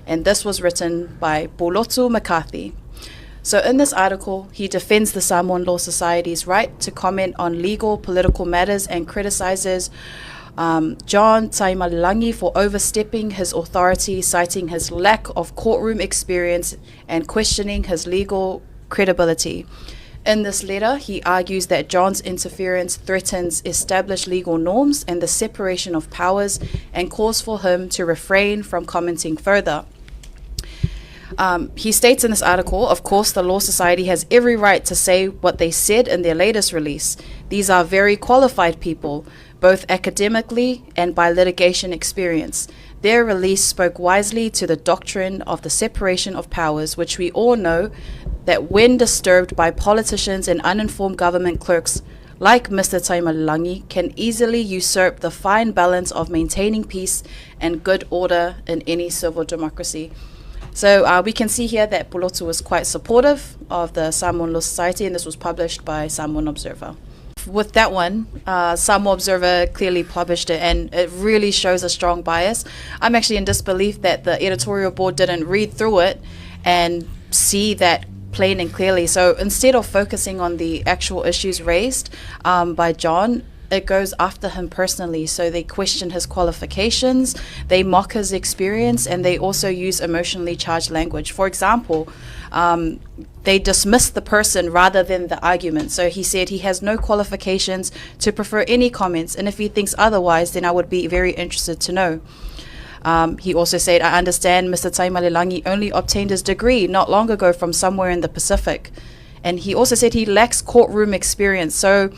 and this was written by Pulotu McCarthy. So in this article, he defends the Samoan Law Society's right to comment on legal, political matters and criticizes John Taimalilangi for overstepping his authority, citing his lack of courtroom experience and questioning his legal credibility. In this letter, he argues that John's interference threatens established legal norms and the separation of powers and calls for him to refrain from commenting further. He states in this article, of course, the Law Society has every right to say what they said in their latest release. These are very qualified people, both academically and by litigation experience. Their release spoke wisely to the doctrine of the separation of powers, which we all know that when disturbed by politicians and uninformed government clerks like Mr. Taimalilangi, can easily usurp the fine balance of maintaining peace and good order in any civil democracy. So we can see here that Pulotu was quite supportive of the Samoan Law Society, and this was published by Samoan Observer. With that one, Samoan Observer clearly published it, and it really shows a strong bias. I'm actually in disbelief that the editorial board didn't read through it and see that plain and clearly. So instead of focusing on the actual issues raised by John, it goes after him personally. So they question his qualifications, they mock his experience, and they also use emotionally charged language. For example, they dismiss the person rather than the argument. So he said he has no qualifications to prefer any comments, and if he thinks otherwise, then I would be very interested to know. He also said, I understand Mr. Taimalilangi only obtained his degree not long ago from somewhere in the Pacific. And he also said he lacks courtroom experience. So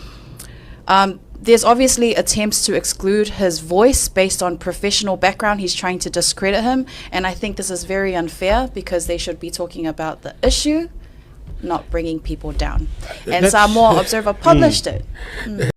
there's obviously attempts to exclude his voice based on professional background. He's trying to discredit him. And I think this is very unfair because they should be talking about the issue, not bringing people down. And Samoa Observer published it.